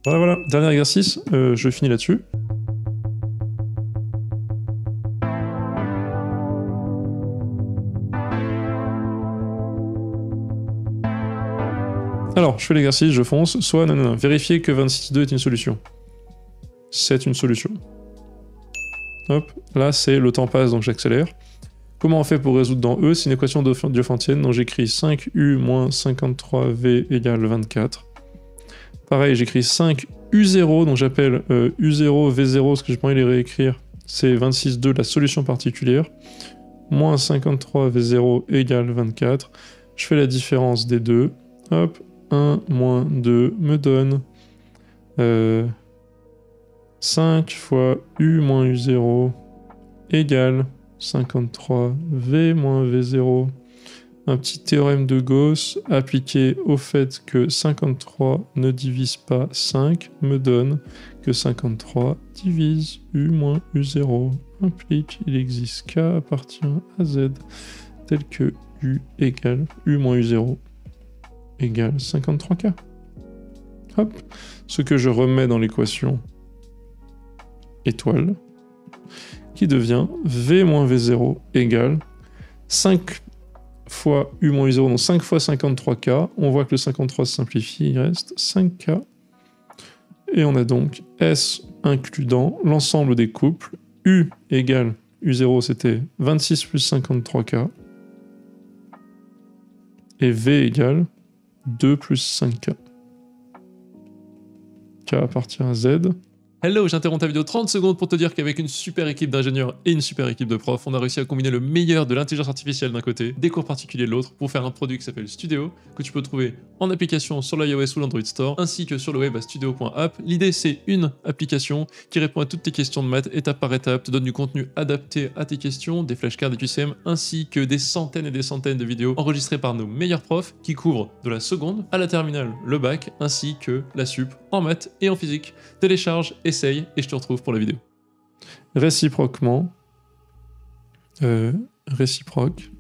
Voilà, dernier exercice, je finis là-dessus. Alors, je fais l'exercice, je fonce, soit non, vérifier que 26,2 est une solution. C'est une solution. Hop, là c'est le temps passe, donc j'accélère. Comment on fait pour résoudre dans E? C'est une équation diophantienne, donc j'écris 5U moins 53V égale 24. Pareil, j'écris 5U0, donc j'appelle U0, V0, ce que j'ai pas envie de les réécrire, c'est 26,2, la solution particulière, moins 53V0 égale 24. Je fais la différence des deux, hop, 1 moins 2 me donne 5 fois U moins U0 égale 53V moins V0. Un petit théorème de Gauss appliqué au fait que 53 ne divise pas 5 me donne que 53 divise U moins U0 implique il existe K appartient à Z tel que U égale U moins U0 égale 53K. Hop, ce que je remets dans l'équation étoile, qui devient V moins V0 égale 5 fois U moins U0, donc 5 fois 53K. On voit que le 53 se simplifie, il reste 5K. Et on a donc S includant l'ensemble des couples. U égale U0, c'était 26 plus 53K. Et V égale 2 plus 5K. K appartient à Z. Hello, j'interromps ta vidéo 30 secondes pour te dire qu'avec une super équipe d'ingénieurs et une super équipe de profs, on a réussi à combiner le meilleur de l'intelligence artificielle d'un côté, des cours particuliers de l'autre, pour faire un produit qui s'appelle Studio, que tu peux trouver en application sur l'iOS ou l'Android Store, ainsi que sur le web à studio.app. L'idée, c'est une application qui répond à toutes tes questions de maths étape par étape, te donne du contenu adapté à tes questions, des flashcards, des QCM, ainsi que des centaines et des centaines de vidéos enregistrées par nos meilleurs profs qui couvrent de la seconde à la terminale, le bac, ainsi que la sup en maths et en physique. Télécharge, essaye et je te retrouve pour la vidéo. Réciproquement, réciproque,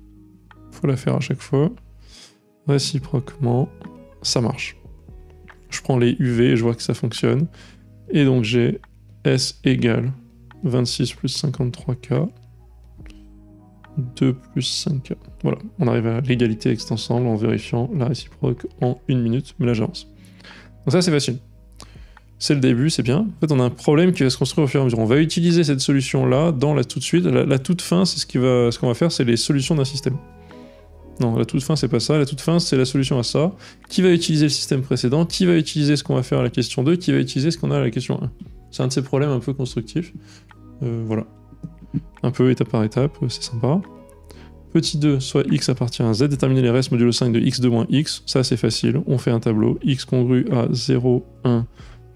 faut la faire à chaque fois. Réciproquement, ça marche. Je prends les UV et je vois que ça fonctionne. Et donc j'ai S égale 26 plus 53K, 2 plus 5K. Voilà, on arrive à l'égalité avec cet ensemble en vérifiant la réciproque en 1 minute, mais là j'avance. Donc ça c'est facile. C'est le début, c'est bien. En fait, on a un problème qui va se construire au fur et à mesure. On va utiliser cette solution-là dans la toute suite. La toute fin, c'est ce qu'on va faire, c'est les solutions d'un système. Non, la toute fin, c'est pas ça. La toute fin, c'est la solution à ça. Qui va utiliser le système précédent? Qui va utiliser ce qu'on va faire à la question 2? Qui va utiliser ce qu'on a à la question 1? C'est un de ces problèmes un peu constructifs. Voilà. Un peu étape par étape, c'est sympa. Petit 2, soit x appartient à z. Déterminer les restes modulo 5 de x2 moins x. Ça, c'est facile. On fait un tableau. X congru à 0, 1,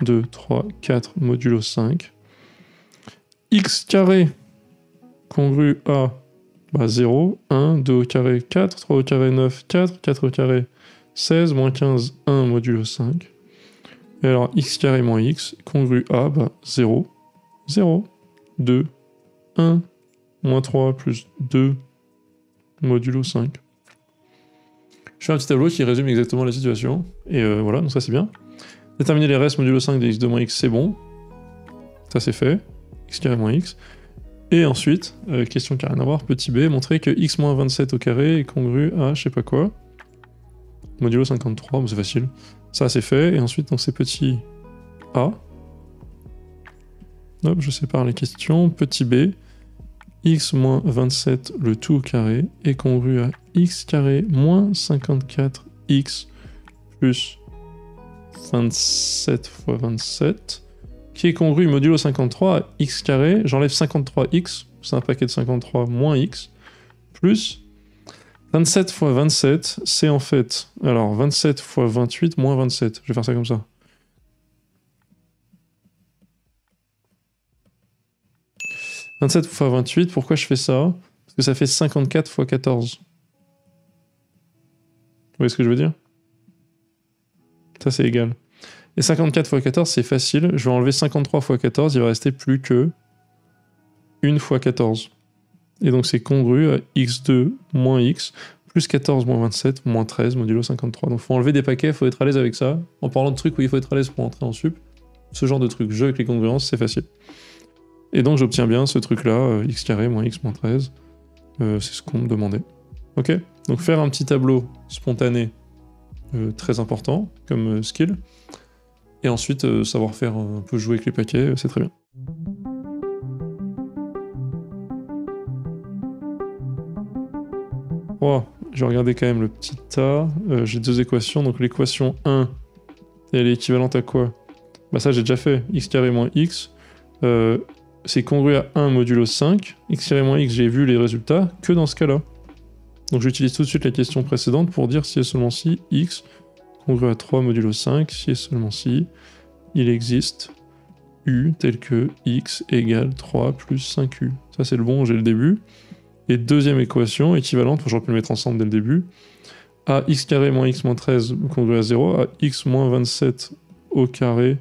2, 3, 4 modulo 5. X carré congru à 0, 1, 2 au carré 4, 3 au carré 9, 4, 4 au carré 16, moins 15, 1 modulo 5. Et alors x carré moins x congru à 0, 0, 2, 1, moins 3 plus 2 modulo 5. Je fais un petit tableau qui résume exactement la situation. Et voilà, donc ça c'est bien. Déterminer les restes modulo 5 de x2 moins x, c'est bon. Ça c'est fait. X carré moins x. Et ensuite, question qui n'a rien à voir, petit b, montrer que x moins 27 au carré est congru à je sais pas quoi. Modulo 53, bon, c'est facile. Ça c'est fait. Et ensuite, donc c'est petit a. Hop, je sépare les questions. Petit b, x moins 27 le tout au carré est congru à x carré moins 54x plus 27 fois 27, qui est congru modulo 53 à x carré, j'enlève 53x, c'est un paquet de 53 moins x, plus 27 fois 27, c'est en fait, alors 27 fois 28 moins 27, je vais faire ça comme ça. « 27 fois 28, pourquoi je fais ça? Parce que ça fait 54 fois 14. Vous voyez ce que je veux dire? Ça, c'est égal. Et 54 fois 14, c'est facile. Je vais enlever 53 fois 14, il va rester plus que 1 fois 14. Et donc, c'est congru à x2 moins x, plus 14 moins 27, moins 13, modulo 53. Donc, il faut enlever des paquets, il faut être à l'aise avec ça. En parlant de trucs où il faut être à l'aise pour entrer en sup. ce genre de truc. Jeu avec les congruences, c'est facile. Et donc j'obtiens bien ce truc-là, x carré moins x moins 13. C'est ce qu'on me demandait. Ok. Donc faire un petit tableau spontané, très important comme skill. Et ensuite, savoir faire un peu jouer avec les paquets, c'est très bien. Oh, je vais regarder quand même le petit A. J'ai deux équations. Donc l'équation 1, elle est équivalente à quoi? Bah ça j'ai déjà fait. X carré moins x. C'est congru à 1 modulo 5. X carré moins x, j'ai vu les résultats que dans ce cas-là. Donc j'utilise tout de suite la question précédente pour dire si et seulement si x congru à 3 modulo 5, si et seulement si il existe u tel que x égale 3 plus 5u. Ça c'est le bon, j'ai le début. Et deuxième équation équivalente, j'aurais pu le mettre ensemble dès le début, à x carré moins x moins 13 congru à 0, à x moins 27 au carré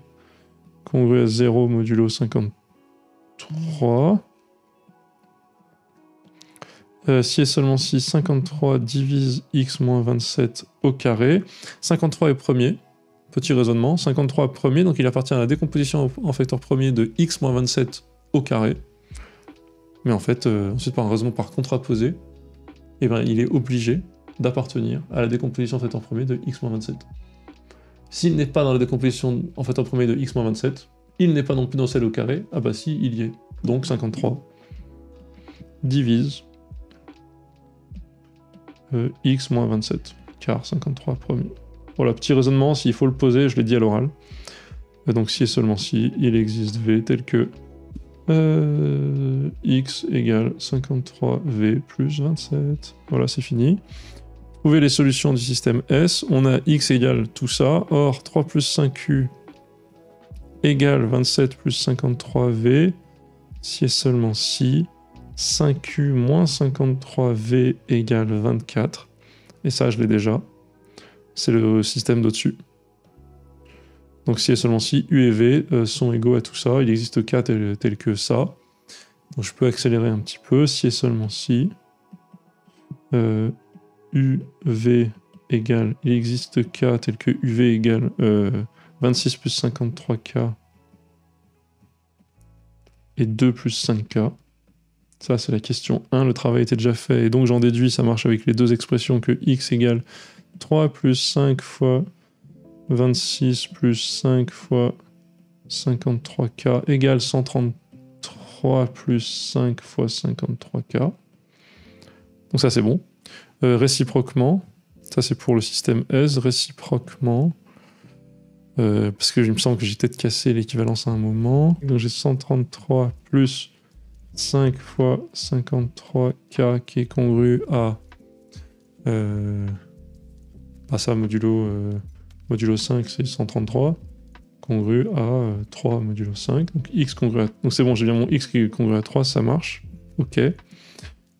congru à 0 modulo 53. Si et seulement si 53 divise x moins 27 au carré. 53 est premier, petit raisonnement. 53 est premier, donc il appartient à la décomposition en facteur premier de x moins 27 au carré. Mais en fait, ensuite par un raisonnement par contraposé, eh ben, il est obligé d'appartenir à la décomposition en facteur premier de x moins 27. S'il n'est pas dans la décomposition en facteur premier de x moins 27, il n'est pas non plus dans celle au carré. Ah bah si, il y est. Donc 53 divise x moins 27, car 53 premier. Voilà, petit raisonnement, s'il faut le poser, je l'ai dit à l'oral. Donc si et seulement si, il existe v tel que x égale 53v plus 27. Voilà, c'est fini. Trouver les solutions du système S. On a x égale tout ça. Or, 3 plus 5u égale 27 plus 53v. Si et seulement si 5u moins 53v égale 24. Et ça, je l'ai déjà. C'est le système d'au-dessus. Donc si et seulement si u et v sont égaux à tout ça, il existe k tel que ça. Donc je peux accélérer un petit peu. Si et seulement si uv égale, il existe k tel que uv égale 26 plus 53k et 2 plus 5k. Ça c'est la question 1, le travail était déjà fait, et donc j'en déduis, ça marche avec les deux expressions, que x égale 3 plus 5 fois 26 plus 5 fois 53k égale 133 plus 5 fois 53k. Donc ça c'est bon. Réciproquement, ça c'est pour le système S, réciproquement, parce que il me semble que j'ai peut-être cassé l'équivalence à un moment. Donc j'ai 133 plus 5 fois 53k qui est congru à ça modulo 5 c'est 133 congru à 3 modulo 5, donc x congru à... Donc c'est bon, j'ai bien mon x qui est congru à 3, ça marche. Ok. Et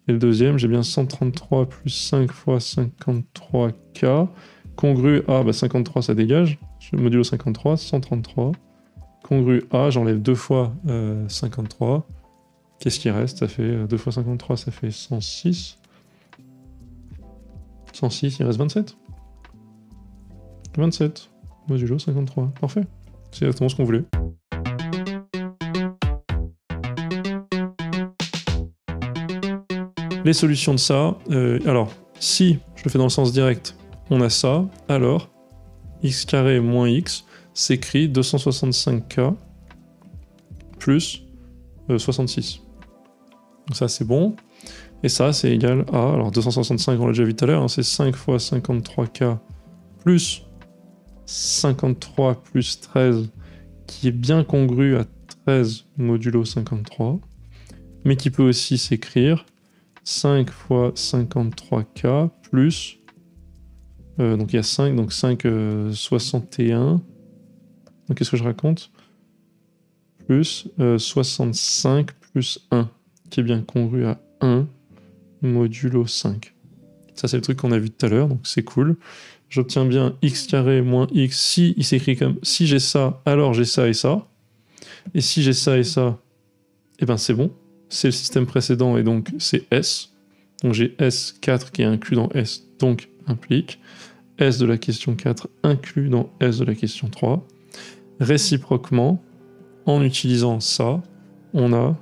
le deuxième, j'ai bien 133 plus 5 fois 53k congru à... 53 ça dégage, modulo 53, 133 congru à, j'enlève 2 fois 53. Qu'est-ce qui reste? Ça fait 2 fois 53, ça fait 106. 106, il reste 27. 27, modulo 53, parfait. C'est exactement ce qu'on voulait. Les solutions de ça, alors, si je le fais dans le sens direct, on a ça, alors, x carré moins x s'écrit 265k plus 66. Donc ça c'est bon. Et ça c'est égal à, alors 265 on l'a déjà vu tout à l'heure, hein, c'est 5 fois 53k plus 53 plus 13 qui est bien congru à 13 modulo 53, mais qui peut aussi s'écrire 5 fois 53k plus, donc il y a 5, donc 5, 61, donc qu'est-ce que je raconte? Plus 65 plus 1, qui est bien congru à 1 modulo 5. Ça c'est le truc qu'on a vu tout à l'heure, donc c'est cool. J'obtiens bien x carré moins x, si il s'écrit comme si j'ai ça, alors j'ai ça et ça. Et si j'ai ça et ça, et ben c'est bon. C'est le système précédent et donc c'est S. Donc j'ai S4 qui est inclus dans S, donc implique S de la question 4 inclus dans S de la question 3. réciproquement, en utilisant ça, on a,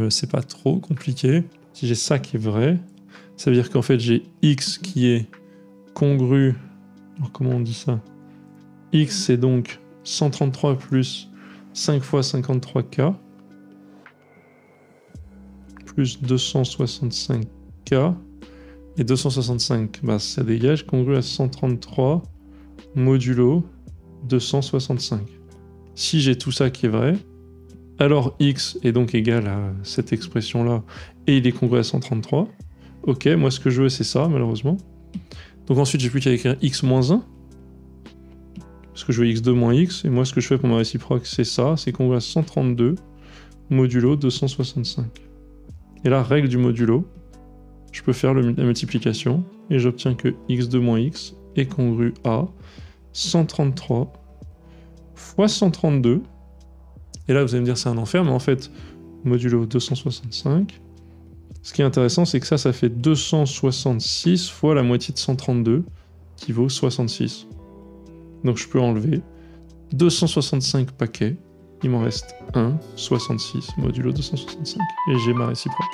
c'est pas trop compliqué, si j'ai ça qui est vrai, ça veut dire qu'en fait j'ai x qui est congru, alors comment on dit ça? X c'est donc 133 plus 5 fois 53K, plus 265K, et 265, bah, ça dégage, congru à 133 modulo 265. Si j'ai tout ça qui est vrai, alors x est donc égal à cette expression-là, et il est congru à 133. Ok, moi ce que je veux c'est ça, malheureusement. Donc ensuite j'ai plus qu'à écrire x moins 1, parce que je veux x2 moins x, et moi ce que je fais pour ma réciproque c'est ça, c'est congru à 132 modulo 265. Et là, règle du modulo, je peux faire la multiplication, et j'obtiens que x2 moins x est congru à 133 fois 132, et là vous allez me dire c'est un enfer, mais en fait, modulo 265, ce qui est intéressant c'est que ça fait 266 fois la moitié de 132, qui vaut 66. Donc je peux enlever 265 paquets, il m'en reste 1, 66, modulo 265, et j'ai ma réciproque.